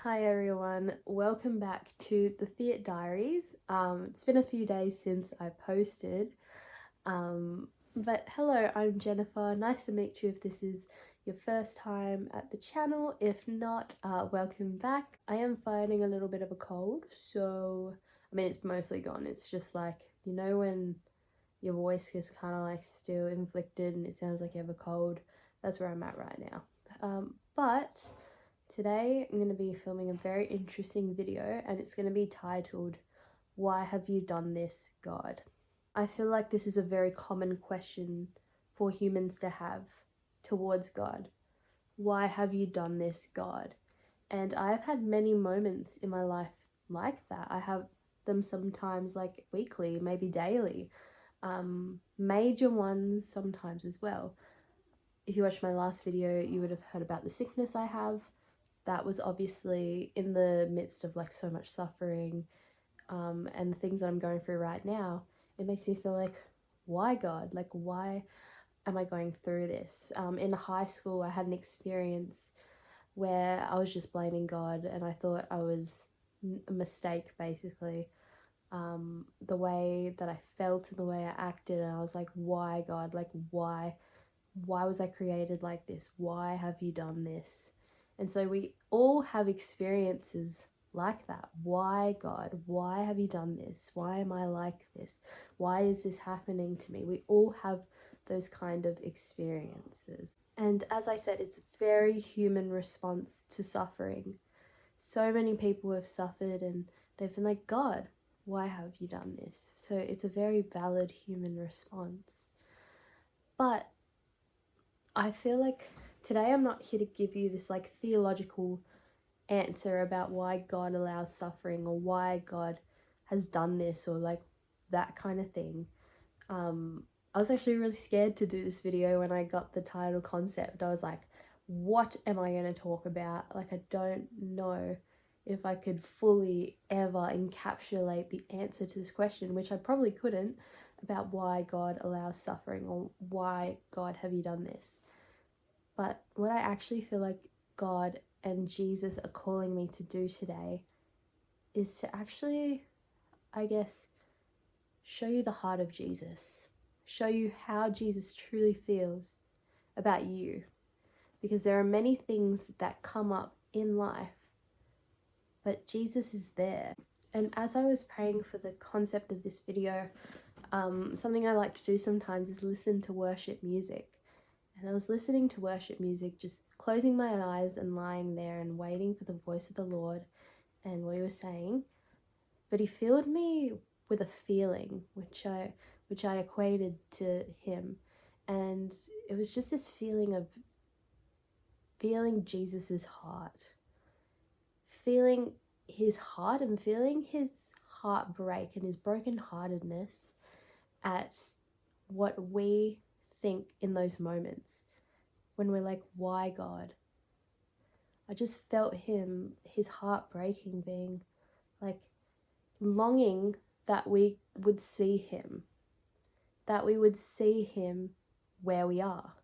Hi everyone, welcome back to the Fiat Diaries. It's been a few days since I posted, but hello, I'm Jennifer. Nice to meet you if this is your first time at the channel. If not, welcome back. I am fighting a little bit of a cold, so I mean it's mostly gone. It's just like, you know, when your voice is kind of like still inflicted and it sounds like you have a cold. That's where I'm at right now. But today I'm going to be filming a very interesting video, and it's going to be titled, "Why have you done this, God?" I feel like this is a very common question for humans to have towards God. Why have you done this, God? And I've had many moments in my life like that. I have them sometimes like weekly, maybe daily, major ones sometimes as well. If you watched my last video, you would have heard about the sickness I have. That was obviously in the midst of like so much suffering, and the things that I'm going through right now. It makes me feel like, why God? Like, why am I going through this? In high school, I had an experience where I was just blaming God, and I thought I was a mistake basically. The way that I felt and the way I acted, and I was like, why God? Like, why was I created like this? Why have you done this? And so we all have experiences like that. Why, God? Why have you done this? Why am I like this? Why is this happening to me? We all have those kind of experiences. And as I said, it's a very human response to suffering. So many people have suffered and they've been like, God, why have you done this? So it's a very valid human response. But I feel like today I'm not here to give you this like theological answer about why God allows suffering or why God has done this or like that kind of thing. I was actually really scared to do this video when I got the title concept. I was like, what am I going to talk about? Like, I don't know if I could fully ever encapsulate the answer to this question, which I probably couldn't, about why God allows suffering or why God have you done this. But what I actually feel like God and Jesus are calling me to do today is to actually, I guess, show you the heart of Jesus. Show you how Jesus truly feels about you. Because there are many things that come up in life, but Jesus is there. And as I was praying for the concept of this video, something I like to do sometimes is listen to worship music. And I was listening to worship music, just closing my eyes and lying there and waiting for the voice of the Lord and what he was saying. But he filled me with a feeling, which I equated to him. And it was just this feeling of feeling Jesus's heart. Feeling his heart and feeling his heart break and his brokenheartedness at what we think in those moments when we're like, why God? I just felt his heart breaking, being like longing that we would see him, that we would see him where we are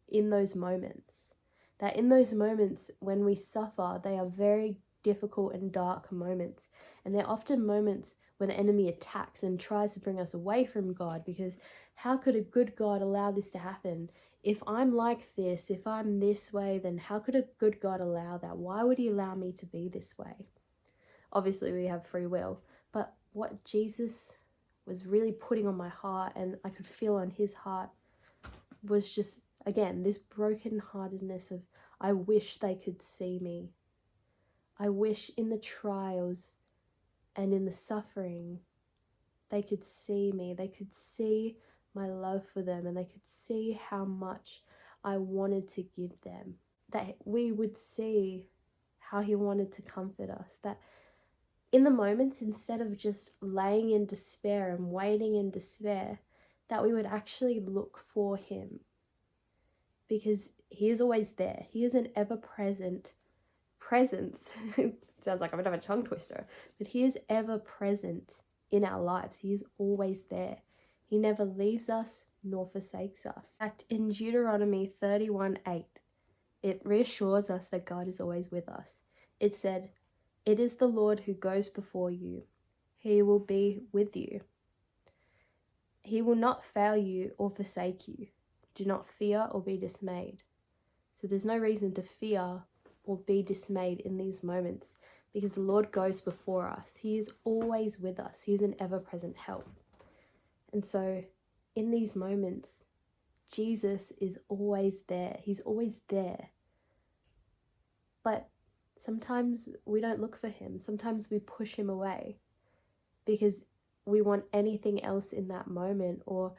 in those moments. That in those moments when we suffer, they are very difficult and dark moments. And they're often moments when the enemy attacks and tries to bring us away from God, because how could a good God allow this to happen? If I'm like this, if I'm this way, then how could a good God allow that? Why would he allow me to be this way? Obviously, we have free will, but what Jesus was really putting on my heart, and I could feel on his heart, was just, again, this brokenheartedness of, I wish they could see me. I wish in the trials and in the suffering, they could see me. They could see my love for them, and they could see how much I wanted to give them. That we would see how he wanted to comfort us. That in the moments, instead of just laying in despair and waiting in despair, that we would actually look for him. Because he is always there. He is an ever-present presence. It sounds like a bit of a tongue twister, but he is ever present in our lives. He is always there. He never leaves us nor forsakes us. In fact, in Deuteronomy 31:8, it reassures us that God is always with us. it said, "It is the Lord who goes before you. He will be with you. He will not fail you or forsake you. Do not fear or be dismayed." So there's no reason to fear or be dismayed in these moments because the Lord goes before us. He is always with us. He is an ever-present help. And so in these moments, Jesus is always there. He's always there. But sometimes we don't look for him. Sometimes we push him away because we want anything else in that moment, or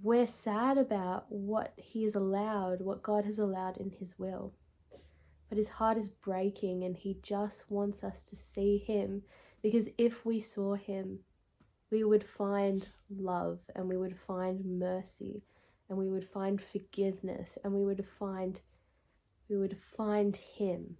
we're sad about what he has allowed, what God has allowed in his will. But his heart is breaking and he just wants us to see him, because if we saw him, we would find love and we would find mercy and we would find forgiveness and we would find him.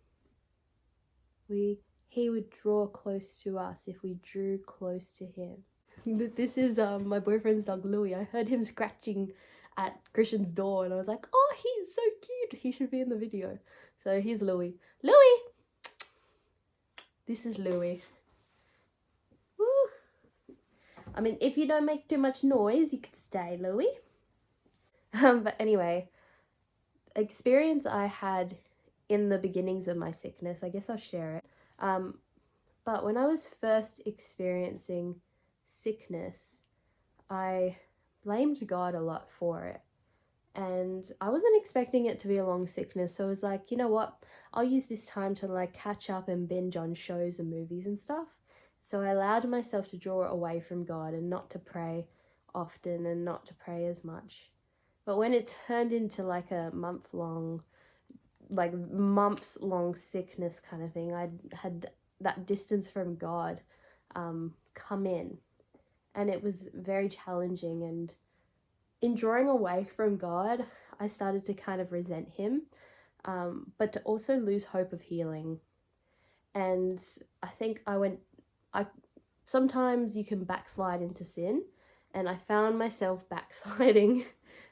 He would draw close to us if we drew close to him. This is my boyfriend's dog Louis. I heard him scratching at Christian's door and I was like, oh, he's so cute. He should be in the video. So here's Louis. Louis! This is Louis. Woo. I mean, if you don't make too much noise, you could stay, Louis. But anyway, experience I had in the beginnings of my sickness, I guess I'll share it. But when I was first experiencing sickness, I blamed God a lot for it. And I wasn't expecting it to be a long sickness, so I was like, you know what, I'll use this time to like catch up and binge on shows and movies and stuff. So I allowed myself to draw away from God and not to pray often and not to pray as much. But when it turned into like a months-long sickness kind of thing, I had that distance from God come in, and it was very challenging. And in drawing away from God, I started to kind of resent him, but to also lose hope of healing. And I think sometimes you can backslide into sin, and I found myself backsliding.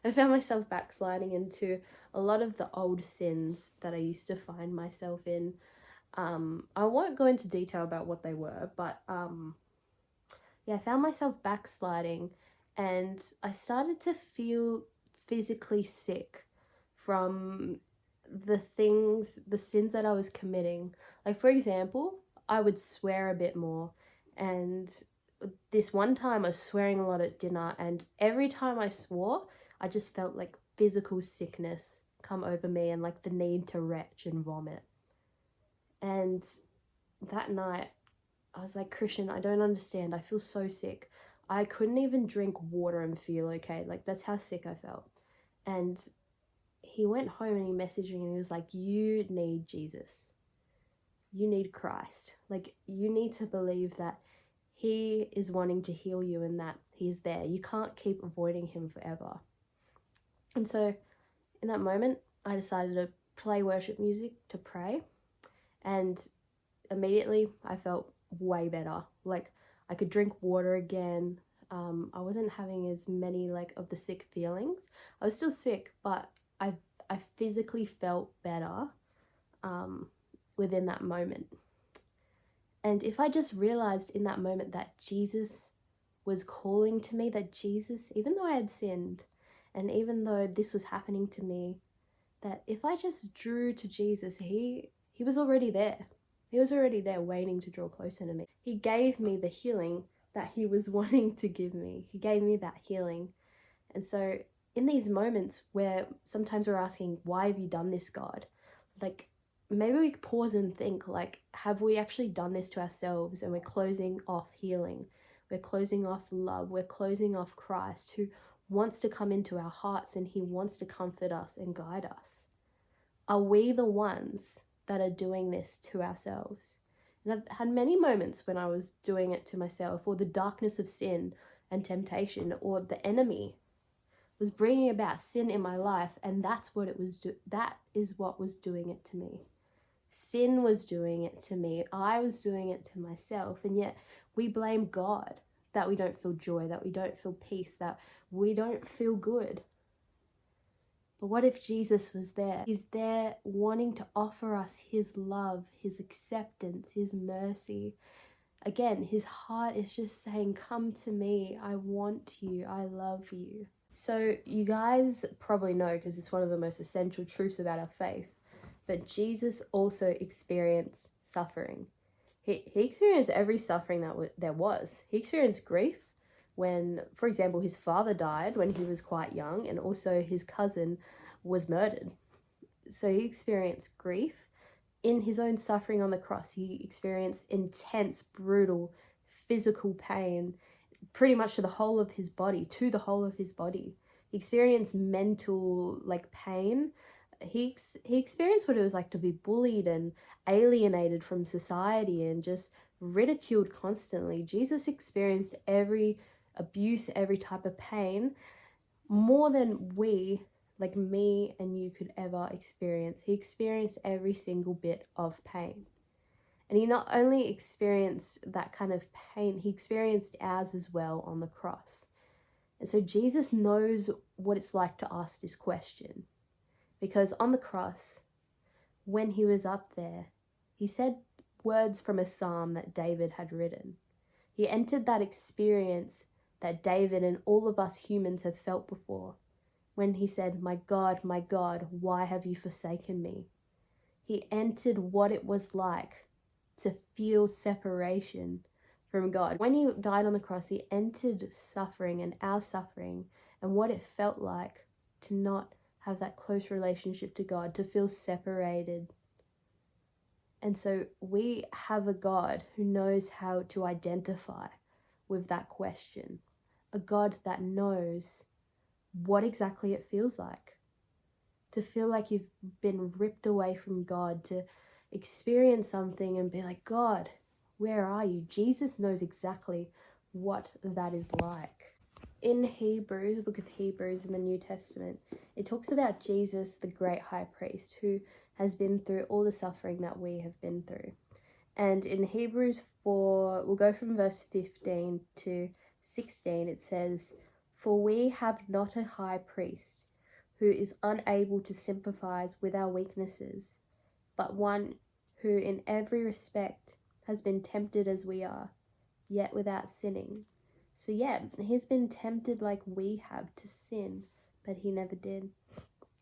I found myself backsliding into a lot of the old sins that I used to find myself in. I won't go into detail about what they were, but yeah, I found myself backsliding, and I started to feel physically sick from the sins that I was committing. Like, for example, I would swear a bit more, and this one time I was swearing a lot at dinner, and every time I swore, I just felt like physical sickness come over me and like the need to retch and vomit. And that night, I was like, Christian, I don't understand. I feel so sick. I couldn't even drink water and feel okay. Like, that's how sick I felt. And he went home and he messaged me and he was like, you need Jesus. You need Christ. Like, you need to believe that he is wanting to heal you and that he's there. You can't keep avoiding him forever. And so in that moment, I decided to play worship music to pray. And immediately I felt way better. Like, I could drink water again. I wasn't having as many like of the sick feelings. I was still sick, but I physically felt better within that moment. And if I just realized in that moment that Jesus was calling to me, that Jesus, even though I had sinned and even though this was happening to me, that if I just drew to Jesus, he was already there. He was already there waiting to draw closer to me. He gave me the healing that he was wanting to give me. He gave me that healing. And so in these moments where sometimes we're asking, why have you done this, God? Like, maybe we pause and think, like, have we actually done this to ourselves? And we're closing off healing. We're closing off love. We're closing off Christ, who wants to come into our hearts and he wants to comfort us and guide us. Are we the ones that are doing this to ourselves? And I've had many moments when I was doing it to myself, or the darkness of sin and temptation, or the enemy was bringing about sin in my life, and that's what it was. That is what was doing it to me. Sin was doing it to me. I was doing it to myself, and yet we blame God that we don't feel joy, that we don't feel peace, that we don't feel good. But what if Jesus was there? He's there wanting to offer us his love, his acceptance, his mercy. Again, his heart is just saying, come to me. I want you. I love you. So you guys probably know, because it's one of the most essential truths about our faith, but Jesus also experienced suffering. He experienced every suffering that there was. He experienced grief when, for example, his father died when he was quite young, and also his cousin was murdered. So he experienced grief. In his own suffering on the cross, he experienced intense, brutal, physical pain, pretty much to the whole of his body. He experienced mental, pain. He experienced what it was like to be bullied and alienated from society and just ridiculed constantly. Jesus experienced every abuse, every type of pain, more than we, like me and you, could ever experience. He experienced every single bit of pain. And he not only experienced that kind of pain, he experienced ours as well on the cross. And so Jesus knows what it's like to ask this question. Because on the cross, when he was up there, he said words from a psalm that David had written. He entered that experience that David and all of us humans have felt before, when he said, my God, why have you forsaken me? He entered what it was like to feel separation from God. When he died on the cross, he entered suffering and our suffering and what it felt like to not have that close relationship to God, to feel separated. And so we have a God who knows how to identify with that question, a God that knows what exactly it feels like to feel like you've been ripped away from God, to experience something and be like, God, where are you? Jesus knows exactly what that is like. In Hebrews, the book of Hebrews in the New Testament, it talks about Jesus, the great high priest, who has been through all the suffering that we have been through. And in Hebrews 4, we'll go from verse 15 to 16, it says, for we have not a high priest who is unable to sympathize with our weaknesses, but one who in every respect has been tempted as we are, yet without sinning. So yeah, he's been tempted like we have to sin, but he never did.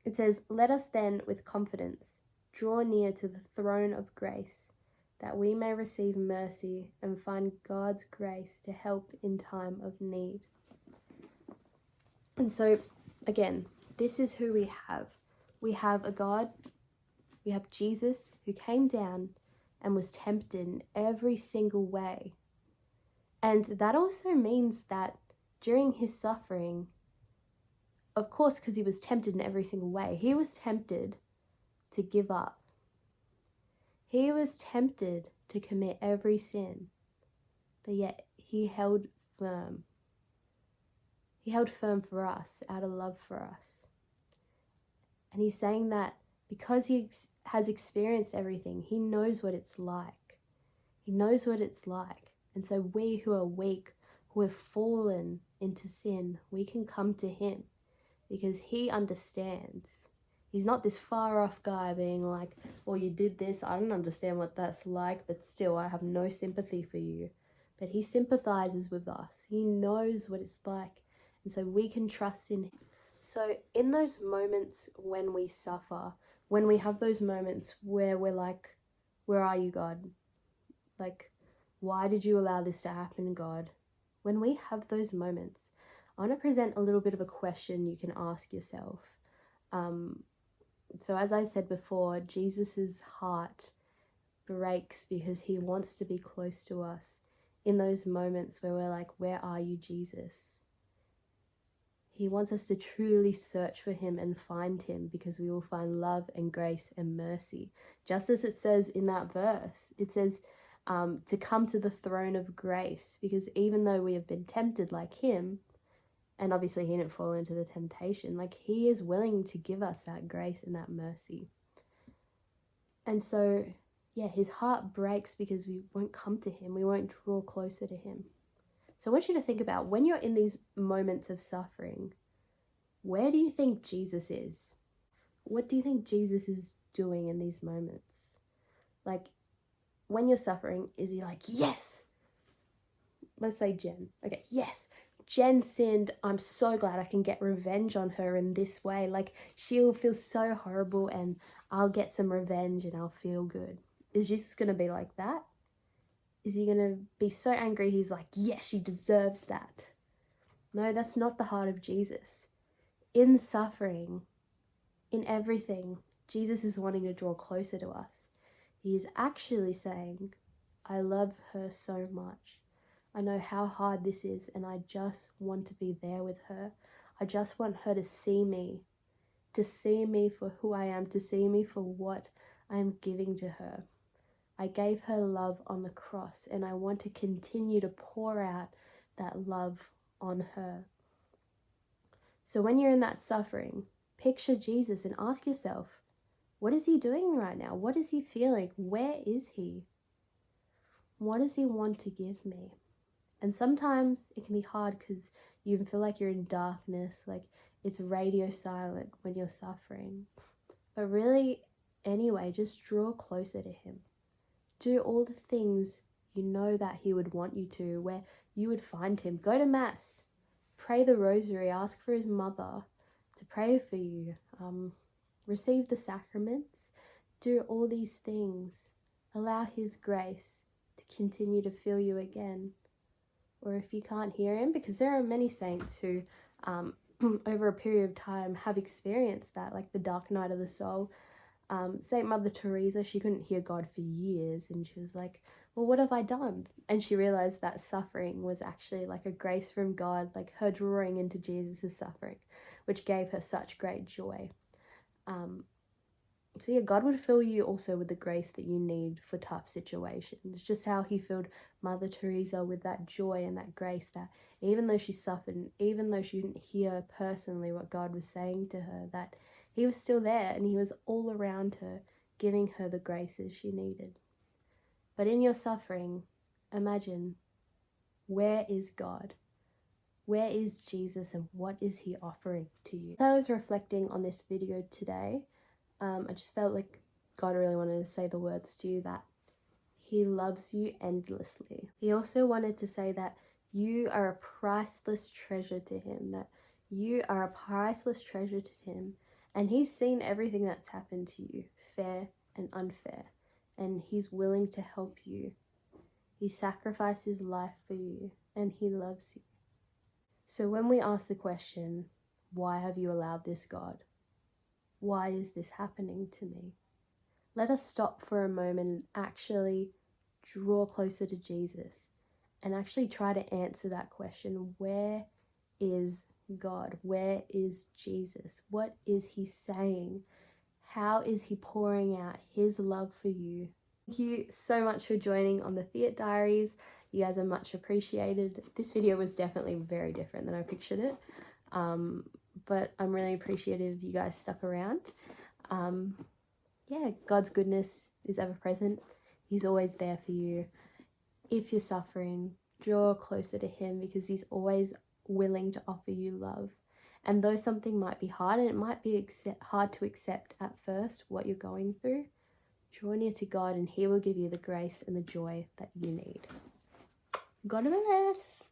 It says, let us then with confidence draw near to the throne of grace, that we may receive mercy and find God's grace to help in time of need. And so, again, this is who we have. We have a God, we have Jesus who came down and was tempted in every single way. And that also means that during his suffering, of course, because he was tempted in every single way, he was tempted to give up. He was tempted to commit every sin, but yet he held firm. He held firm for us, out of love for us. And he's saying that because he has experienced everything, he knows what it's like. He knows what it's like. And so we who are weak, who have fallen into sin, we can come to him because he understands. He's not this far off guy being like, well, you did this, I don't understand what that's like, but still I have no sympathy for you. But he sympathizes with us. He knows what it's like. And so we can trust in him. So in those moments when we suffer, when we have those moments where we're like, where are you, God? Like, why did you allow this to happen, God? When we have those moments, I want to present a little bit of a question you can ask yourself. So as I said before, Jesus's heart breaks because he wants to be close to us in those moments where we're like, where are you, Jesus? He wants us to truly search for him and find him because we will find love and grace and mercy. Just as it says in that verse, it says to come to the throne of grace, because even though we have been tempted like him, and obviously he didn't fall into the temptation, like he is willing to give us that grace and that mercy. And so, yeah, his heart breaks because we won't come to him. We won't draw closer to him. So I want you to think about when you're in these moments of suffering, where do you think Jesus is? what do you think Jesus is doing in these moments? Like, when you're suffering, is he like, yes? Let's say Jen. Okay, yes, Jen sinned. I'm so glad I can get revenge on her in this way. Like, she'll feel so horrible and I'll get some revenge and I'll feel good. Is Jesus going to be like that? Is he going to be so angry he's like, yes, she deserves that? No, that's not the heart of Jesus. In suffering, in everything, Jesus is wanting to draw closer to us. He is actually saying, I love her so much. I know how hard this is and I just want to be there with her. I just want her to see me for who I am, to see me for what I am giving to her. I gave her love on the cross and I want to continue to pour out that love on her. So when you're in that suffering, picture Jesus and ask yourself, what is he doing right now? What is he feeling? Where is he? What does he want to give me? And sometimes it can be hard because you feel like you're in darkness, like it's radio silent when you're suffering. But really, anyway, just draw closer to him. Do all the things you know that he would want you to, where you would find him. Go to mass, pray the rosary, ask for his mother to pray for you, receive the sacraments, do all these things. Allow his grace to continue to fill you again. Or if you can't hear him, because there are many saints who over a period of time have experienced that, like the dark night of the soul. Saint Mother Teresa, she couldn't hear God for years and she was like, well, what have I done? And she realized that suffering was actually like a grace from God, like her drawing into Jesus' suffering, which gave her such great joy. So yeah, God would fill you also with the grace that you need for tough situations. Just how he filled Mother Teresa with that joy and that grace, that even though she suffered, even though she didn't hear personally what God was saying to her, that he was still there and he was all around her, giving her the graces she needed. But in your suffering, imagine, where is God? Where is Jesus and what is he offering to you? So I was reflecting on this video today. I just felt like God really wanted to say the words to you that he loves you endlessly. He also wanted to say that you are a priceless treasure to him, that you are a priceless treasure to him, and he's seen everything that's happened to you, fair and unfair, and he's willing to help you. He sacrificed his life for you, and he loves you. So when we ask the question, why have you allowed this, God? Why is this happening to me? Let us stop for a moment and actually draw closer to Jesus and actually try to answer that question. Where is God? Where is Jesus? What is he saying? How is he pouring out his love for you? Thank you so much for joining on the Fiat Diaries. You guys are much appreciated. This video was definitely very different than I pictured it. But I'm really appreciative you guys stuck around. Yeah, God's goodness is ever present. He's always there for you. If you're suffering, draw closer to him because he's always willing to offer you love. And though something might be hard and it might be hard to accept at first what you're going through, draw near to God and he will give you the grace and the joy that you need. God bless.